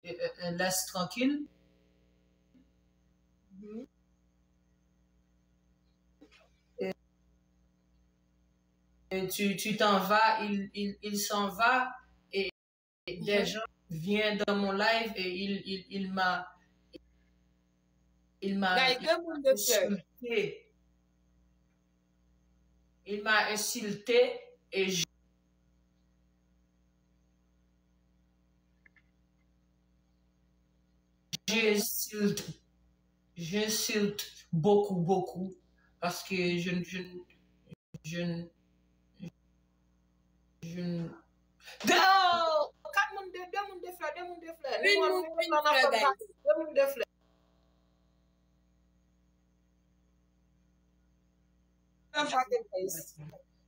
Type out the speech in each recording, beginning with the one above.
laisse tranquille. Et tu t'en vas, il s'en va et des gens viennent dans mon live et il m'a insulté. Il m'a insulté et j'insulte beaucoup parce que je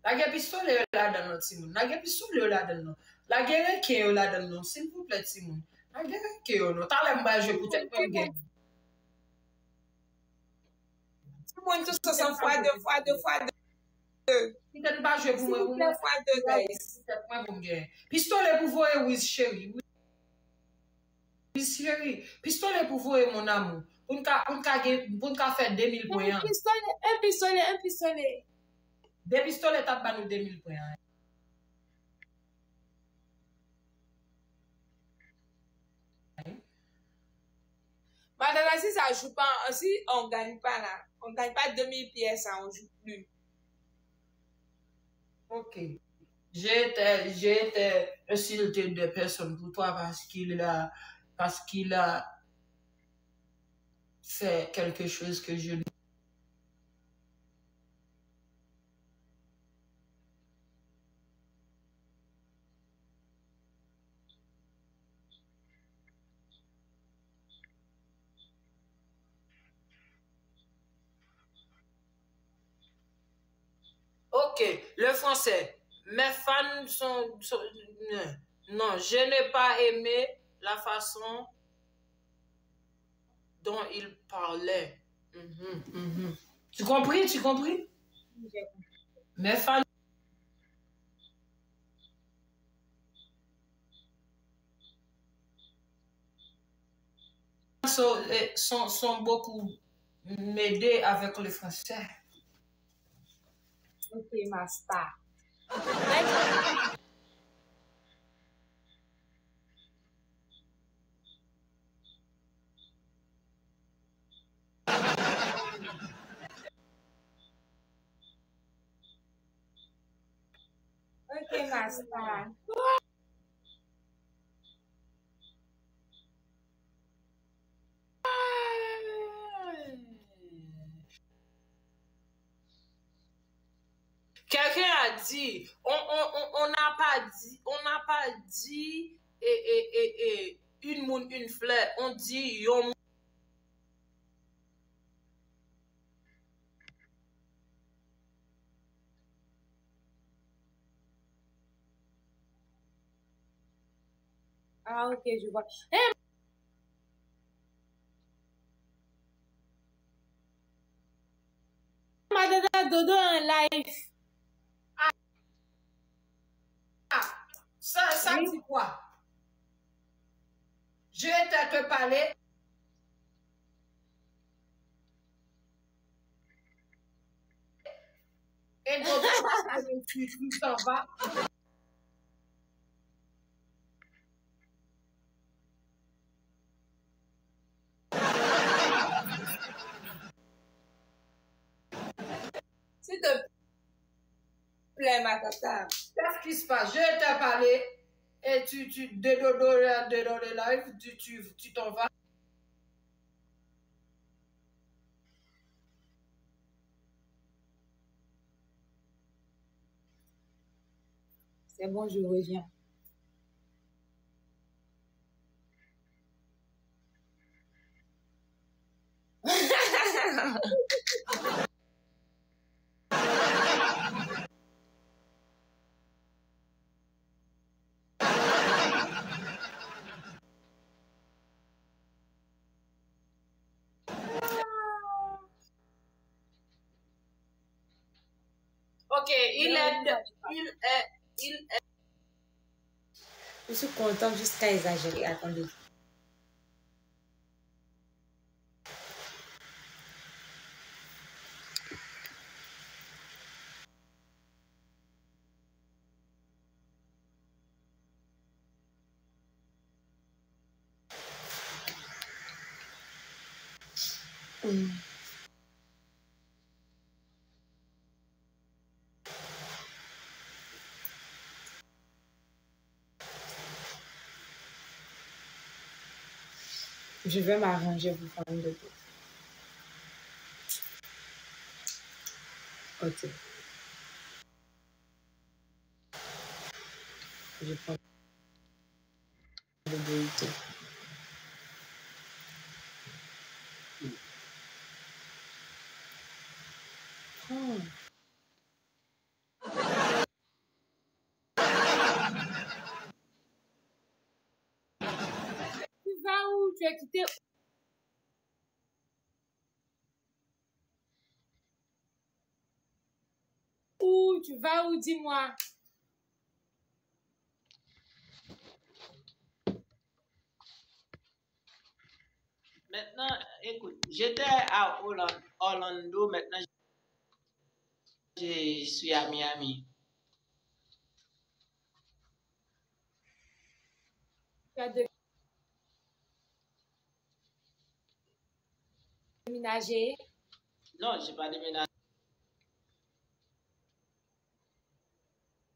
la guerre pistolet là dans notre Simon. La guerre pistolet là dans nous. La guerre qui est là dans nous. S'il vous plaît Simon. La guerre qui est là. T'as l'air mal jouer peut-être pas guerre. Simon tout ça 100 fois 2 fois 2 fois 2. Peut-être pas jouer pour moi. Fois 2 guys. Peut-être pas pour guerre. Pistolet pour voir oui chérie. Oui chérie. Pistolet pour voir mon amour. Pour nous faire 2000 points. Un pistolet. Des pistolets tapent pas nous 2000 points. Madame, si ça joue pas, si on gagne pas là, on gagne pas 2000 pièces, on joue plus. Ok. J'ai été insulté de personnes pour toi parce qu'il a fait quelque chose que je Ok, le français. Mes fans non, je n'ai pas aimé la façon dont il parlait. Tu compris? Mes fans sont beaucoup m'aider avec le français. Ok, ma star. Ok, ma star. Quelqu'un a dit, on n'a pas dit une moune, une fleur, on dit yon. Ah, ok, je vois. Hey, Madame Dodo en live. Ça dit quoi? Je vais te parler. Et donc, tu t'en vas. S'il te plaît, ma tata. Qu'est-ce qui se passe? Je vais te parler. Et de le live, tu t'en vas. C'est bon, je reviens. Ok, il est. Je suis contente jusqu'à exagérer. Attendez. Je vais m'arranger pour prendre de tout. Ok. Je prends le burrito. Oh. Tu vas où? Tu as quitté où? Tu vas où? Dis-moi. Maintenant, écoute, j'étais à Orlando, maintenant je suis à Miami. Tu as déménagé? Non, je n'ai pas déménagé.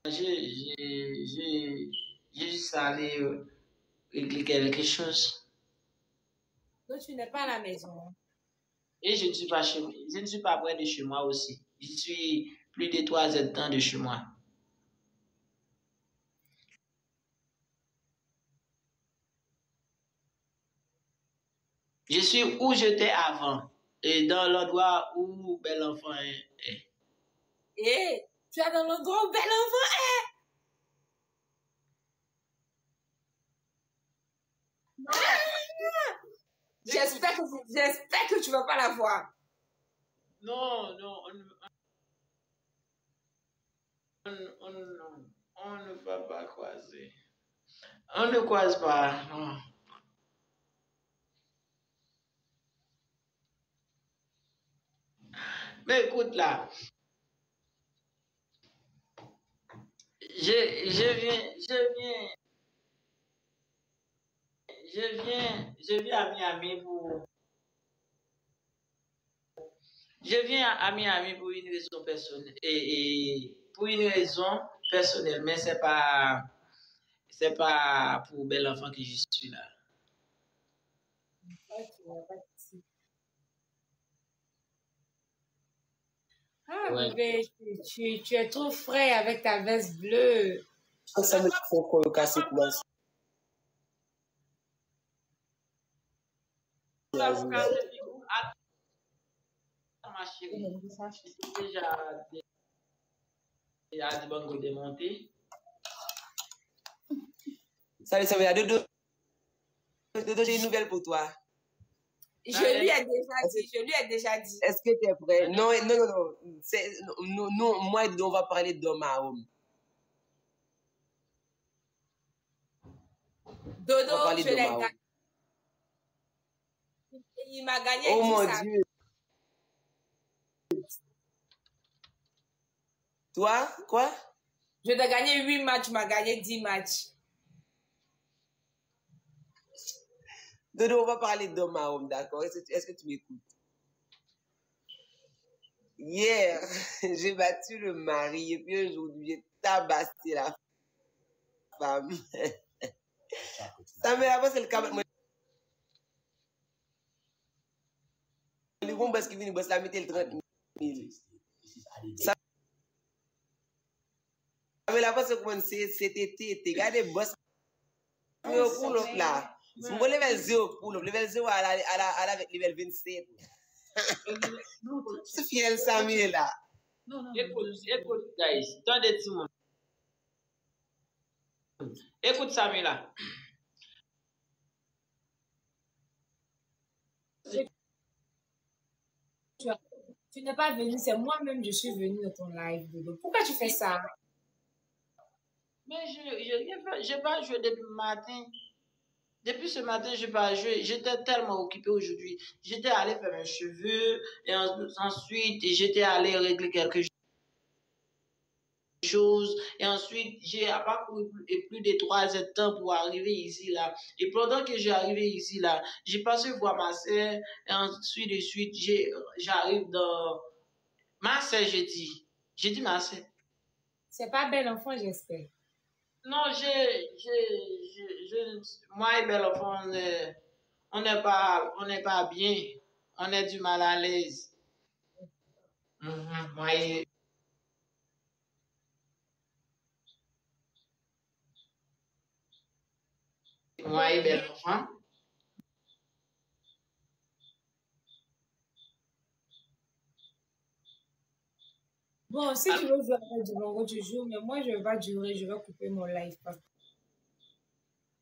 J'ai juste allé régler quelque chose. Donc, tu n'es pas à la maison. Et je ne suis pas je ne suis pas près de chez moi aussi. Je suis plus de 3 heures de temps de chez moi. Je suis où j'étais avant, et dans l'endroit où bel enfant est. Et tu es dans l'endroit où bel enfant est. J'espère que tu vas pas la voir. Non, on ne va pas croiser. On ne croise pas, non. Mais écoute là, je viens à Miami pour. Je viens à Miami pour une raison personnelle et pour une raison personnelle, mais c'est pas pour bel enfant que je suis là. Ah, Ouais. bébé, tu es trop frais avec ta veste bleue. Ça me faut colocar cette place. Ma chérie, déjà du bango démonté. Salut, ça va. Dodo, j'ai une nouvelle pour toi. Je lui ai déjà dit. Est-ce que tu es prêt? Non. Non, moi et Dodo, on va parler d'homme à homme. Dodo, On va parler je l'ai d'homme à homme. gagné. Il m'a gagné. Oh 10 mon sacs. Dieu. Toi, quoi? Je t'ai gagné 8 matchs, tu m'as gagné 10 matchs. Dodo, on va parler d'homme à homme, d'accord? Est-ce que tu m'écoutes? Hier, j'ai battu le mari et puis aujourd'hui, j'ai tabassé la femme. Ça me rappelle, c'est le cas. Le bon boss qui vient, il bosse la mettre le 30 000. Ça me rappelle, c'est comment cet été. Regardez, boss. Pour l'autre là. Je me level 0 pour l'autre. Level 0 à la avec level 27. C'est fiel, Samuel là. Écoute, guys, toi des petits monde. Écoute, Samuel là. Tu n'es pas venu, c'est moi-même, je suis venue dans ton live, Dodo. Pourquoi tu fais ça? Mais je n'ai pas joué depuis le matin. Depuis ce matin, je n'ai pas joué. J'étais tellement occupé aujourd'hui. J'étais allé faire mes cheveux et ensuite j'étais allé régler quelque chose choses. Et ensuite, j'ai parcouru plus de 3 heures de temps pour arriver ici, là. Et pendant que j'ai arrivé ici, là, j'ai passé voir ma sœur. Et ensuite de suite, j'arrive dans... Ma sœur, j'ai dit ma sœur. C'est pas bel enfant, j'espère. Non, moi et bel enfant, on n'est pas bien. On est du mal à l'aise. Moi et bel enfant. Bon, si tu veux jouer avec du bongo, tu joues, mais moi, je vais pas durer, je vais couper mon live parce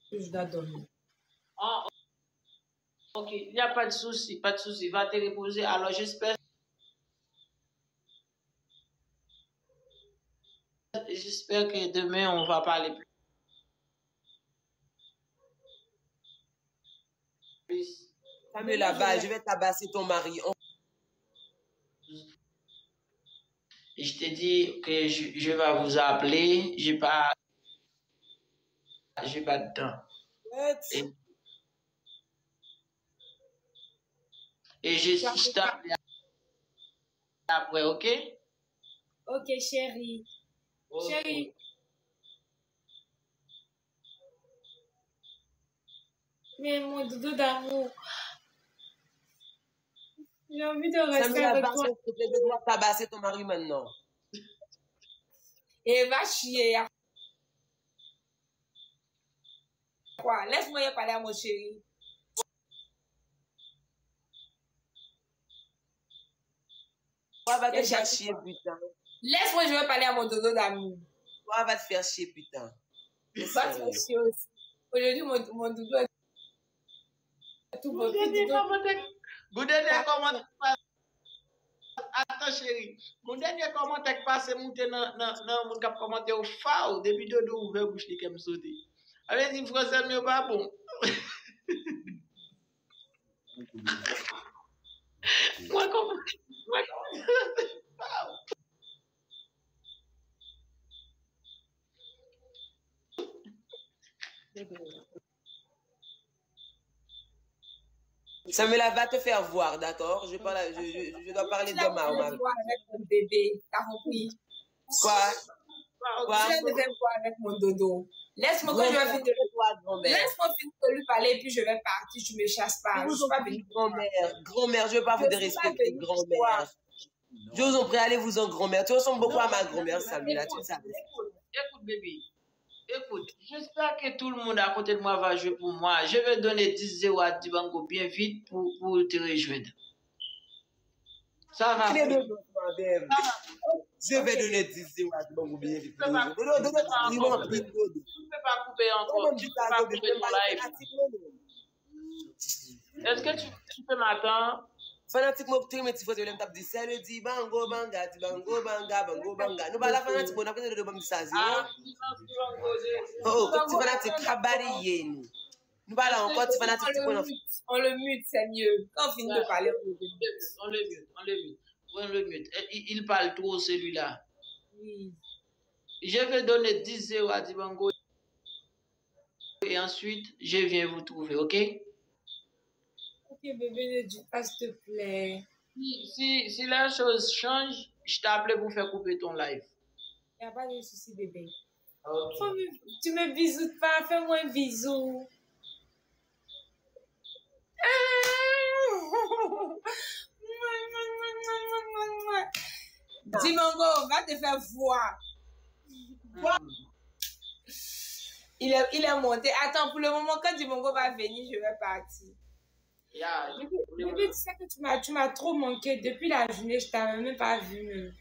que je dois dormir. Oh, ok, il n'y a pas de souci, pas de souci. Va te reposer. Alors, j'espère que demain, on va parler plus. Samuel, là-bas, je vais tabasser ton mari. Et je t'ai dit que je vais vous appeler. J'ai pas de temps. Et je t'appelle après, ok? Ok, chérie. Okay. Chérie. Mais mon doudou d'amour. J'ai envie de rester avec toi. Je dois tabasser ton mari maintenant. Et va chier. Quoi? Laisse-moi y parler à mon chéri. Toi, va te faire chier, putain. Laisse-moi, je vais parler à mon dodo d'amour. Toi, va te faire chier, putain. Va te faire chier aussi. Aujourd'hui, mon dodo est tout beau. Mon dernier commentaire. Attends, chérie. Mon dernier commentaire passe monter dans mon cap commentaire au FAO. Depuis dodo ouvert bouche qui me sauter. Avec une français, mais pas bon. Moi, comment? Samuela va te faire voir, d'accord? Je dois parler demain. Tu vas voir avec mon bébé, t'as compris? Quoi? Tu vas te voir avec mon dodo. Laisse-moi quand je vais finir Laisse-moi finir de lui parler et puis je vais partir. Tu me chasses pas. Je suis pas venue. Grand-mère, je ne veux pas vous respecter, grand-mère. Je vous en prie, allez vous en grand-mère. Tu ressembles beaucoup à ma grand-mère, Samuela, tu le savais. Écoute, bébé. Écoute, j'espère que tout le monde à côté de moi va jouer pour moi. Je vais donner 10-0 à Dibango bien vite pour te rejoindre. Ça va. Je vais donner 10-0 à Dibango bien vite. Tu ne peux pas couper encore. Tu ne peux pas couper ton live. Est-ce que tu peux m'attendre? Fanatique moi tu me dis faut te l'aime tape dit c'est le dit bango banga bango banga. Nous pas la fanatique bon après de bang ça oh tu fanatique kabarié nous pas là encore tu fanatique on le mute c'est mieux quand on finit de parler on le mute il parle trop celui-là. Oui. Je vais donner 10-0 à Dibango et ensuite je viens vous trouver, ok? Ok, bébé, ne dis pas, s'il te plaît. Si la chose change, je t'appelle pour faire couper ton live. Il n'y a pas de souci, bébé. Okay. Tu me bisoutes pas, fais-moi un bisou. Dibango, va te faire voir. Il est monté. Attends, pour le moment, quand Dibango va venir, je vais partir. Bébé, tu sais que tu m'as trop manqué. Depuis la journée, je t'avais même pas vu.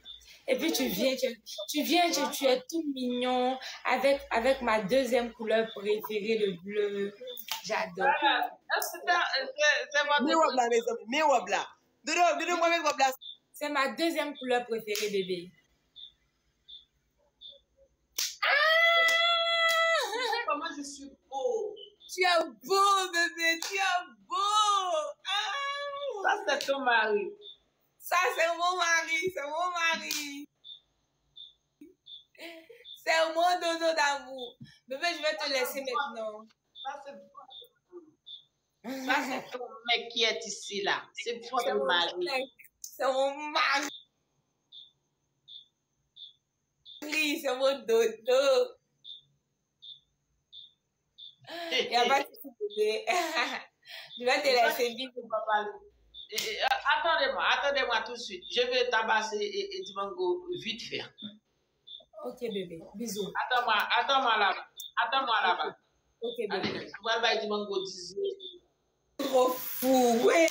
Et puis tu viens, tu es tout mignon avec ma deuxième couleur préférée, le bleu. J'adore. C'est ma deuxième couleur préférée, bébé. Comment je suis beau. Tu es beau, bébé, tu es beau. Ça, c'est ton mari. Ça, c'est mon mari, c'est mon mari. C'est mon dodo d'amour. Bébé, je vais te laisser maintenant. Ça, c'est ton mec qui est ici, là. C'est votre mari. C'est mon mari. C'est mon dodo. Il n'y a pas de souci, bébé. Je vais te laisser vite. Attendez-moi tout de suite. Je vais tabasser et Dimango vite fait. Ok, bébé. Bisous. Attends-moi là-bas. Ok, bébé. Allez, on va Dimango 10. Trop fou. Ouais.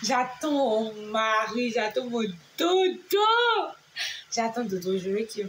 J'attends mon mari, j'attends mon dodo. J'attends dodo, je veux que...